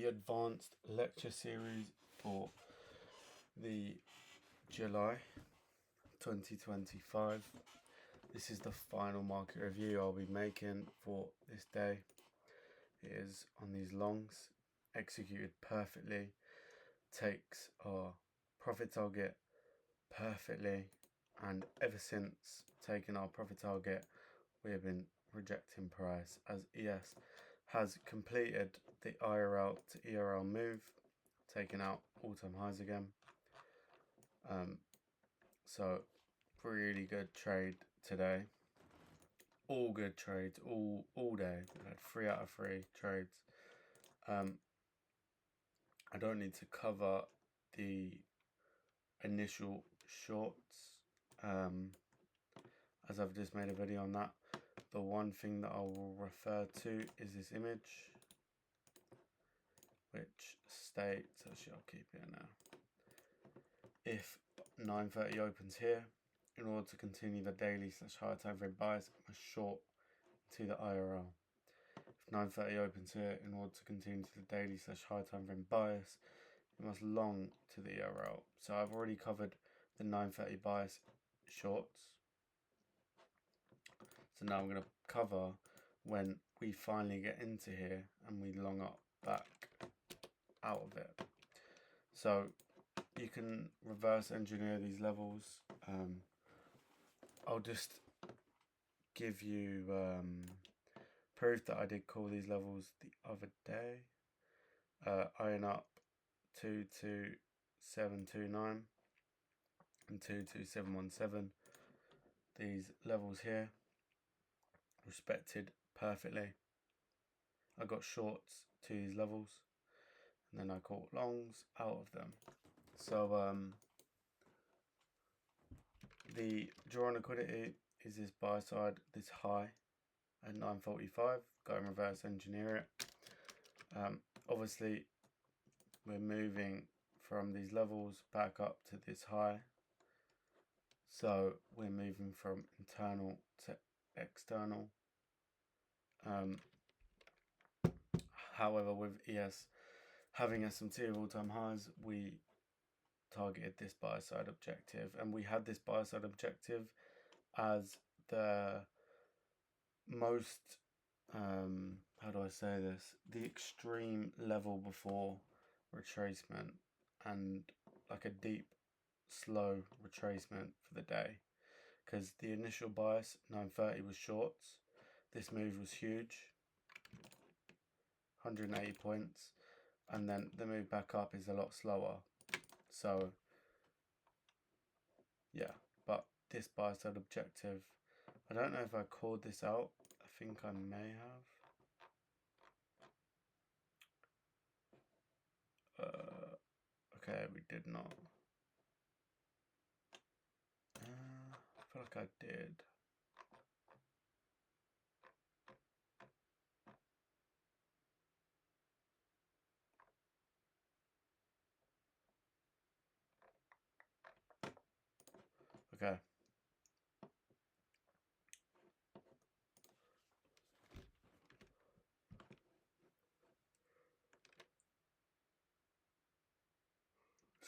the advanced lecture series for the July 2025. This is the final market review I'll be making for this day. It is on these longs, executed perfectly, takes our profit target perfectly, and ever since taking our profit target, we have been rejecting price as ES has completed the IRL to ERL move, taking out all-time highs again. So really good trade today. All good trades all day. We had 3 out of 3 trades. I don't need to cover the initial shorts as I've just made a video on that. The one thing that I will refer to is this image, which states, actually I'll keep it now, if 9:30 opens here, in order to continue the daily / higher time frame bias, I must short to the IRL. If 9:30 opens here, in order to continue to the daily / higher time frame bias, you must long to the IRL. So I've already covered the 9:30 bias shorts. So now I'm going to cover when we finally get into here and we long up back out of it. So you can reverse engineer these levels. I'll just give you proof that I did call these levels the other day. Iron up 22729 and 22717. These levels here respected perfectly. I got shorts to these levels and then I caught longs out of them. So the draw on liquidity is this buy side, this high at 9:45. Go and reverse engineer it. Obviously we're moving from these levels back up to this high, so we're moving from internal to external. However, with ES having SMT of all-time highs, we targeted this buy side objective, and we had this buy side objective as the most how do I say this, the extreme level before retracement and like a deep slow retracement for the day, because the initial bias 9:30 was shorts. This move was huge, 180 points, and then the move back up is a lot slower. So yeah, but this buy side objective, I don't know if I called this out. I think I may have. Okay, we did not. I feel like I did. Okay.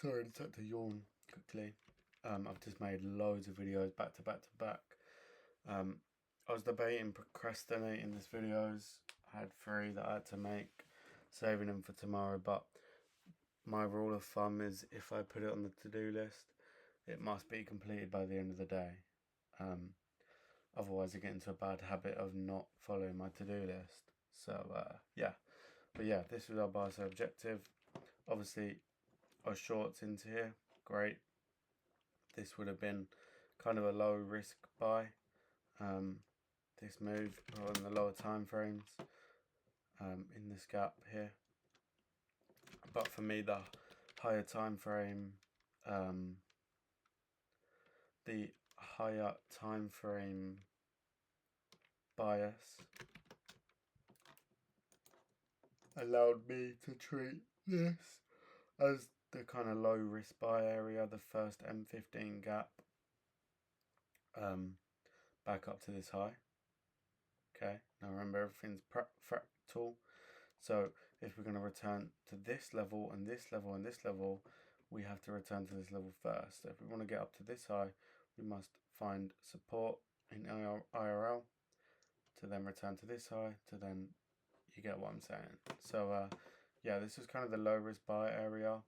Sorry, I just had to yawn quickly. I've just made loads of videos back to back to back. I was debating procrastinating these videos. I had 3 that I had to make, saving them for tomorrow, but my rule of thumb is if I put it on the to-do list, it must be completed by the end of the day. Otherwise I get into a bad habit of not following my to-do list. So yeah, but yeah, this was our buy side objective. Obviously our shorts into here, great. This would have been kind of a low risk buy. This move on the lower time frames in this gap here, but for me the higher time frame bias allowed me to treat this as the kind of low risk buy area, the first M15 gap back up to this high. Okay, now remember everything's fractal, so if we're going to return to this level and this level and this level, we have to return to this level first. So if we want to get up to this high, we must find support in IRL to then return to this high, to then, you get what I'm saying. So yeah, this is kind of the low risk buy area.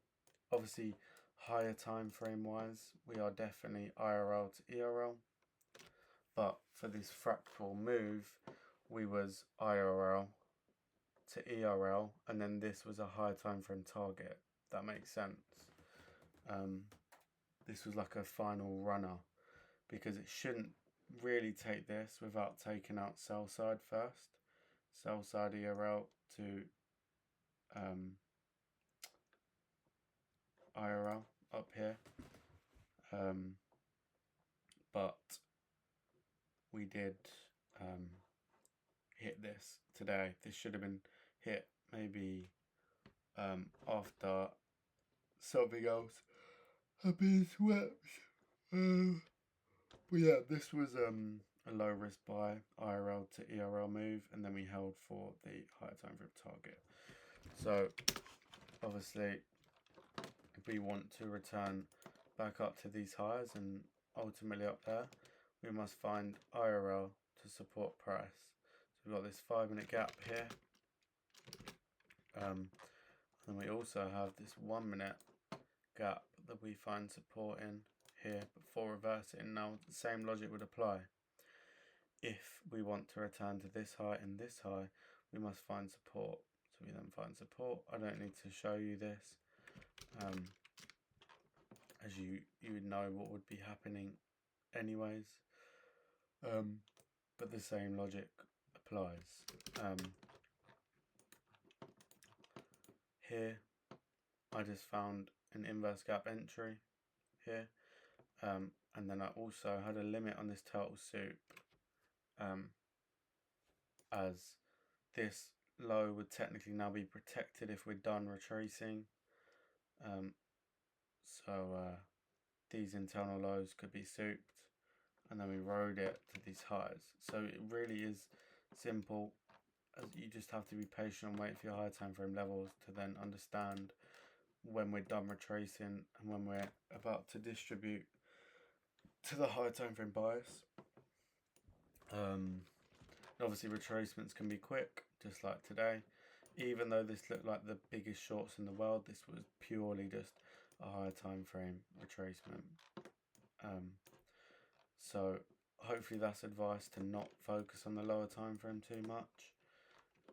Obviously, higher time frame wise, we are definitely IRL to ERL, but for this fractal move, we was IRL to ERL, and then this was a higher time frame target. That makes sense. This was like a final runner, because it shouldn't really take this without taking out sell side first. Sell side ERL to IRL up here. But we did hit this today. This should have been hit maybe after something else had been swept. But yeah, this was a low risk buy, IRL to ERL move, and then we held for the higher time frame target. So obviously, if we want to return back up to these highs and ultimately up there, we must find IRL to support price. So we've got this 5-minute gap here, and we also have this 1-minute gap that we find support in here before reversing. Now the same logic would apply. If we want to return to this high and this high, we must find support. So we then find support. I don't need to show you this, as you would know what would be happening anyways, but the same logic applies. Here I just found an inverse gap entry here, and then I also had a limit on this turtle soup, as this low would technically now be protected if we're done retracing. So these internal lows could be souped, and then we rode it to these highs. So it really is simple. You just have to be patient and wait for your higher time frame levels to then understand when we're done retracing and when we're about to distribute to the higher time frame bias. Obviously retracements can be quick, just like today. Even though this looked like the biggest shorts in the world, this was purely just a higher time frame retracement. So hopefully that's advice to not focus on the lower time frame too much,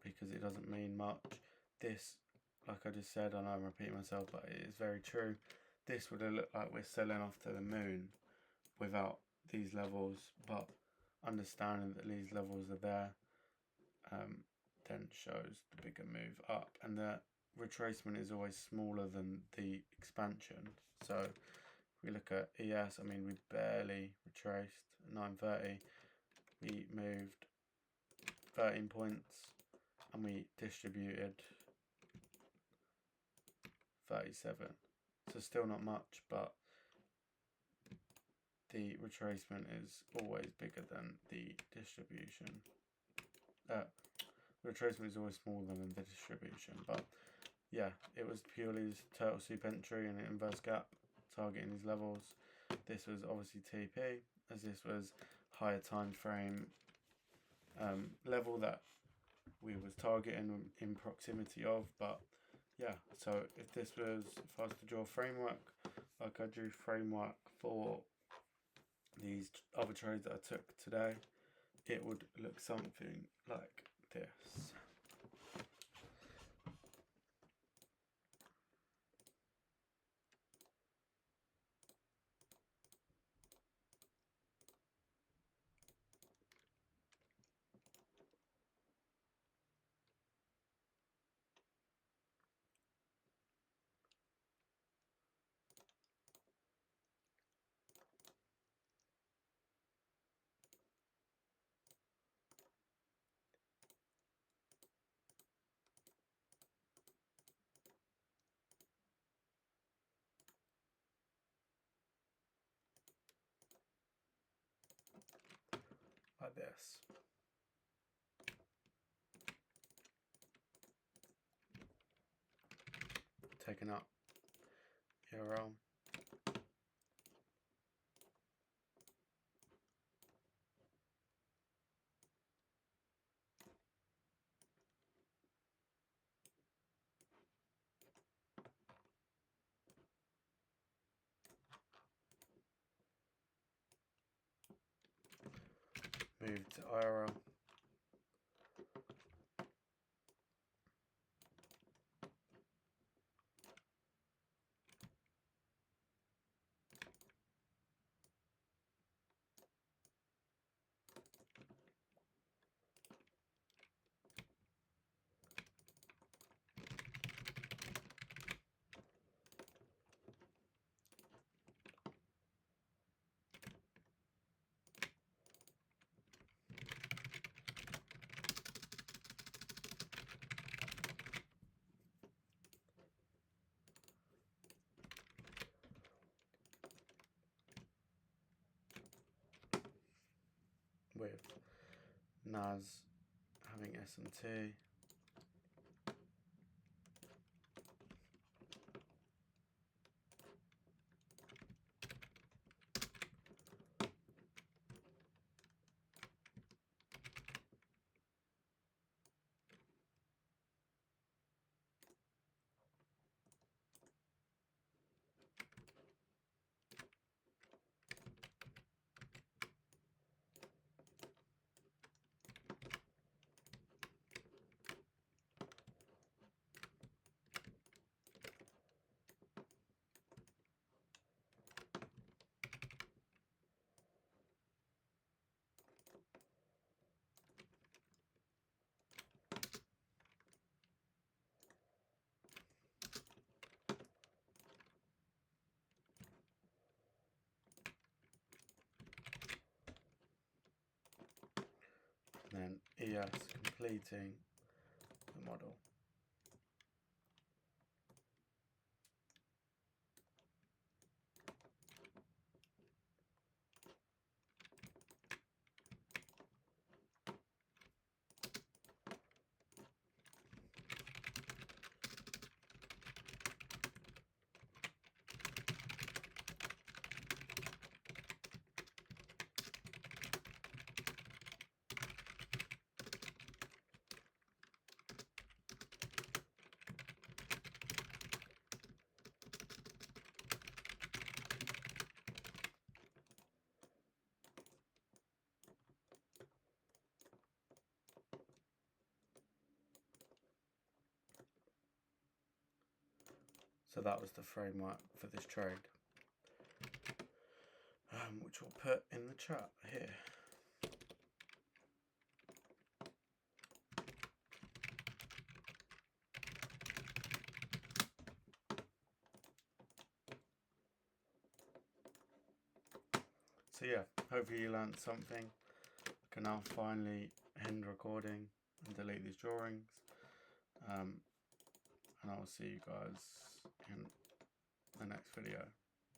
because it doesn't mean much. This, like I just said, I know I'm repeating myself, but it is very true. This would have looked like we're selling off to the moon without these levels, but understanding that these levels are there then shows the bigger move up, and the retracement is always smaller than the expansion. So if we look at ES, I mean, we barely retraced 930. We moved 13 points and we distributed 37. So still not much, but the retracement is always bigger than the distribution. The retracement is always smaller than the distribution, but yeah, it was purely turtle soup entry and an inverse gap targeting these levels. This was obviously TP, as this was higher time frame level that we was targeting in proximity of. But yeah, so if I was to draw a framework, like I drew framework for these other trades that I took today, it would look something like this. Like this. taken up IRL. Move to IRL. With NAS having SMT. And then ES completing the model. So that was the framework for this trade, which we'll put in the chat here. So yeah, hopefully you learned something. I can now finally end recording and delete these drawings. And I'll see you guys in the next video.